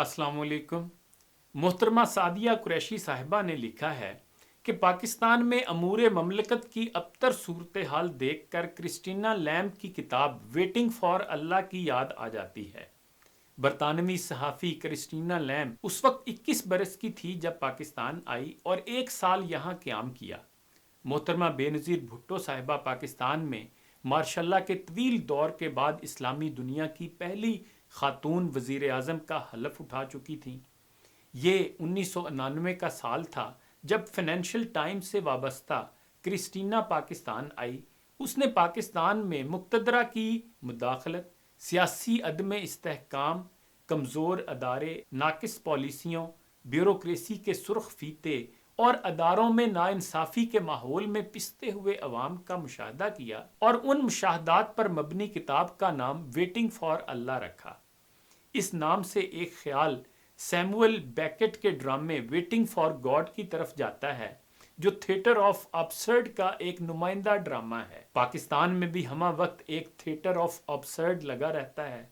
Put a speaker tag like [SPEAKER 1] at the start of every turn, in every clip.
[SPEAKER 1] अस्सलाम वालेकुम। मोहतरमा सादिया कुरैशी साहिबा ने लिखा है कि पाकिस्तान में अमूर ममलकत की अबतर सूरत हाल देख कर क्रिस्टीना लैम्ब की किताब वेटिंग फॉर अल्लाह की याद आ जाती है। बरतानवी सहाफ़ी क्रिस्टीना लैम्ब उस वक्त 21 बरस की थी जब पाकिस्तान आई और 1 साल यहाँ क़याम किया। मोहतरमा बेनज़ीर भुट्टो साहिबा पाकिस्तान में मार्शल्लाह के तवील दौर के बाद इस्लामी दुनिया की पहली खातून वज़ीर आज़म का हलफ उठा चुकी थीं। ये 1999 का साल था जब फाइनेंशियल टाइम्स से वाबस्ता क्रिस्टीना पाकिस्तान आई। उसने पाकिस्तान में मुक़तदरा की मुदाखलत, सियासी अदम इस्तेहकाम, कमज़ोर अदारे, नाकिस पॉलिसियों, ब्यूरोक्रेसी के सुर्ख फीते और अदारों में नाइंसाफ़ी के माहौल में पिसते हुए अवाम का मुशाहदा किया और उन मुशाहदात पर मबनी किताब का नाम वेटिंग फॉर अल्लाह रखा। इस नाम से एक ख्याल सैमुअल बेकेट के ड्रामे वेटिंग फॉर गॉड की तरफ जाता है, जो थिएटर ऑफ अब्सर्ड का एक नुमाइंदा ड्रामा है। पाकिस्तान में भी हमा वक्त एक थिएटर ऑफ अब्सर्ड लगा रहता है।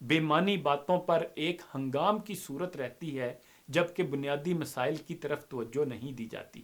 [SPEAKER 1] बेमानी बातों पर एक हंगाम की सूरत रहती है, जबकि बुनियादी मसाइल की तरफ तवज्जो नहीं दी जाती,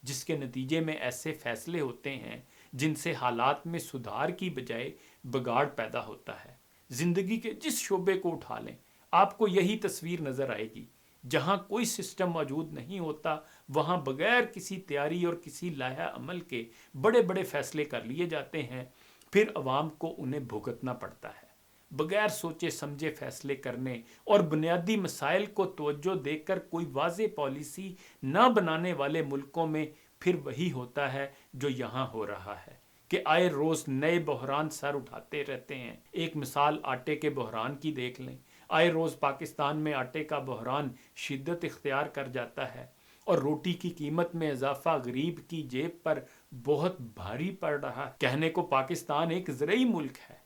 [SPEAKER 1] जिसके नतीजे में ऐसे फैसले होते हैं जिनसे हालात में सुधार की बजाय बिगाड़ पैदा होता है। जिंदगी के जिस शोबे को उठा लें, आपको यही तस्वीर नजर आएगी। जहां कोई सिस्टम मौजूद नहीं होता, वहां बगैर किसी तैयारी और किसी लाया अमल के बड़े बड़े फैसले कर लिए जाते हैं, फिर अवाम को उन्हें भुगतना पड़ता है। बगैर सोचे समझे फैसले करने और बुनियादी मसाइल को तवज्जो देकर कोई वाज़े पॉलिसी न बनाने वाले मुल्कों में फिर वही होता है जो यहाँ हो रहा है कि आए रोज़ नए बहरान सर उठाते रहते हैं। एक मिसाल आटे के बहरान की देख लें। आए रोज़ पाकिस्तान में आटे का बहरान शिद्दत इख्तियार कर जाता है और रोटी की कीमत में इजाफा गरीब की जेब पर बहुत भारी पड़ रहा है। कहने को पाकिस्तान एक ज़रई मुल्क है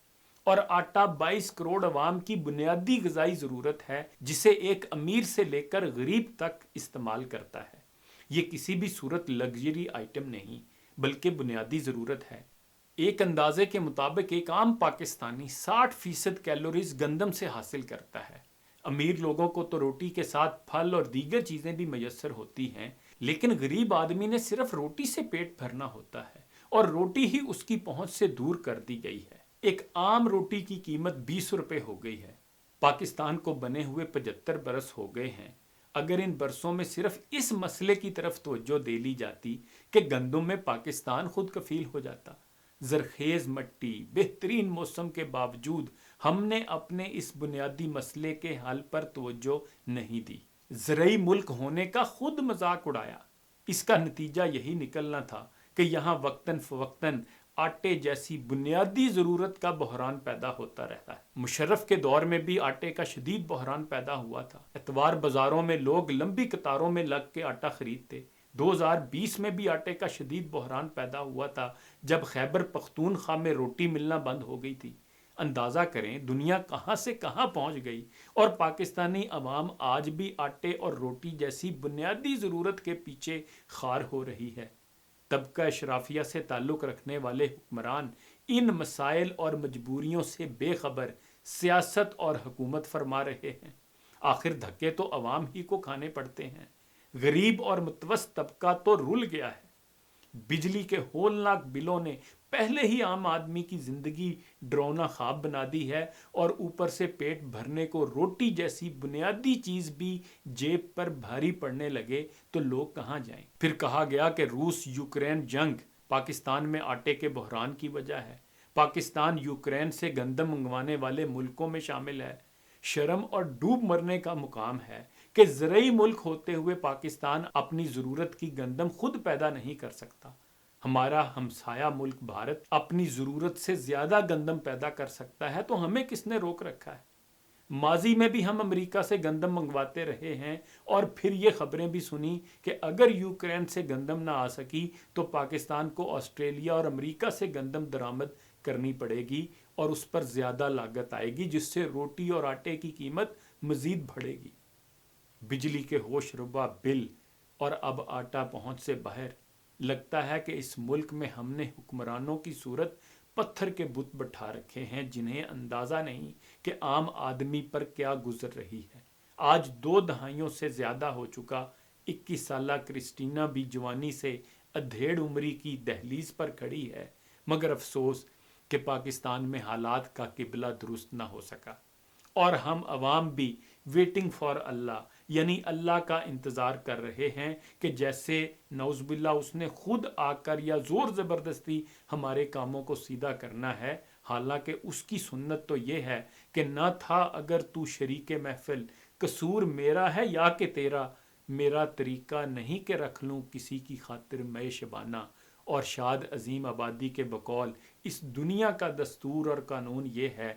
[SPEAKER 1] और आटा 22 करोड़ अवाम की बुनियादी ग़िज़ाई ज़रूरत है, जिसे एक अमीर से लेकर गरीब तक इस्तेमाल करता है। ये किसी भी सूरत लग्जरी आइटम नहीं, बल्कि बुनियादी ज़रूरत है। एक अंदाजे के मुताबिक एक आम पाकिस्तानी 60% कैलोरीज गंदम से हासिल करता है। अमीर लोगों को तो रोटी के साथ फल और दीगर चीज़ें भी मैसर होती हैं, लेकिन गरीब आदमी ने सिर्फ रोटी से पेट भरना होता है और रोटी ही उसकी पहुंच से दूर कर दी गई है। एक आम रोटी की कीमत 20 रुपये हो गई है। पाकिस्तान को बने हुए 75 बरस हो गए हैं। अगर इन बरसों में सिर्फ इस मसले की तरफ तवज्जो दे ली जाती कि गंदम में पाकिस्तान खुद कफील हो जाता। जरखेज मट्टी, बेहतरीन मौसम के बावजूद हमने अपने इस बुनियादी मसले के हल पर तवज्जो नहीं दी। ज़रई मुल्क होने का खुद मजाक उड़ाया। इसका नतीजा यही निकलना था कि यहाँ वक्तन फवक्तन आटे जैसी बुनियादी ज़रूरत का बहरान पैदा होता रहता है। मुशर्रफ के दौर में भी आटे का शदीद बहरान पैदा हुआ था। एतवार बाज़ारों में लोग लंबी कतारों में लग के आटा खरीदते। 2020 में भी आटे का शदीद बहरान पैदा हुआ था, जब खैबर पख्तूनख्वा में रोटी मिलना बंद हो गई थी। अंदाज़ा करें दुनिया कहाँ से कहाँ पहुँच गई और पाकिस्तानी अवाम आज भी आटे और रोटी जैसी बुनियादी ज़रूरत के पीछे खार हो रही है। तबका अशराफिया से ताल्लुक़ रखने वाले हुक्मरान इन मसाइल और मजबूरियों से बेखबर सियासत और हुकूमत फरमा रहे हैं। आखिर धक्के तो अवाम ही को खाने पड़ते हैं। गरीब और मुतवस्त तबका तो रुल गया है। बिजली के होलनाक बिलों ने पहले ही आम आदमी की जिंदगी डरावना ख्वाब बना दी है और ऊपर से पेट भरने को रोटी जैसी बुनियादी चीज भी जेब पर भारी पड़ने लगे तो लोग कहाँ जाएं। फिर कहा गया कि रूस यूक्रेन जंग पाकिस्तान में आटे के बहरान की वजह है। पाकिस्तान यूक्रेन से गंदम मंगवाने वाले मुल्कों में शामिल है। शर्म और डूब मरने का मुकाम है कि ज़रई मुल्क होते हुए पाकिस्तान अपनी ज़रूरत की गंदम खुद पैदा नहीं कर सकता। हमारा हमसाया मुल्क भारत अपनी ज़रूरत से ज़्यादा गंदम पैदा कर सकता है, तो हमें किसने रोक रखा है। माजी में भी हम अमेरिका से गंदम मंगवाते रहे हैं और फिर ये खबरें भी सुनी कि अगर यूक्रेन से गंदम ना आ सकी तो पाकिस्तान को ऑस्ट्रेलिया और अमेरिका से गंदम दरामद करनी पड़ेगी और उस पर ज़्यादा लागत आएगी, जिससे रोटी और आटे की कीमत मज़ीद बढ़ेगी। बिजली के होश रुबा बिल और अब आटा पहुंच से बाहर। लगता है कि इस मुल्क में हमने हुक्मरानों की सूरत पत्थर के बुत बैठा रखे हैं, जिन्हें अंदाज़ा नहीं कि आम आदमी पर क्या गुजर रही है। آج 2 دہائیوں سے زیادہ ہو چکا 21 سالہ کرسٹینا بھی جوانی سے ادھیڑ عمری کی دہلیز پر کھڑی ہے، مگر افسوس کہ پاکستان میں حالات کا قبلہ درست نہ ہو سکا، اور ہم عوام بھی ویٹنگ فار اللہ یعنی اللہ کا انتظار کر رہے ہیں کہ جیسے نعوذ باللہ اس نے خود آ کر یا زور زبردستی ہمارے کاموں کو سیدھا کرنا ہے، حالانکہ اس کی سنت تو یہ ہے کہ نہ تھا اگر تو شریک محفل، قصور میرا ہے یا کہ تیرا، میرا طریقہ نہیں کہ رکھ لوں کسی کی خاطر میں شبانہ، اور شاد عظیم آبادی کے بقول اس دنیا کا دستور اور قانون یہ ہے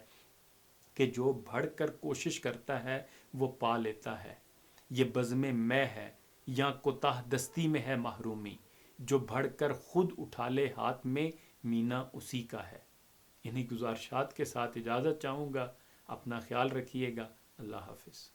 [SPEAKER 1] کہ جو بڑھ کر کوشش کرتا ہے وہ پا لیتا ہے، یہ بزم میں ہے یا کوتاہ دستی میں ہے محرومی، جو بڑھ کر خود اٹھا لے ہاتھ میں مینا اسی کا ہے۔ انہی گزارشات کے ساتھ اجازت چاہوں گا، اپنا خیال رکھیے گا، اللہ حافظ۔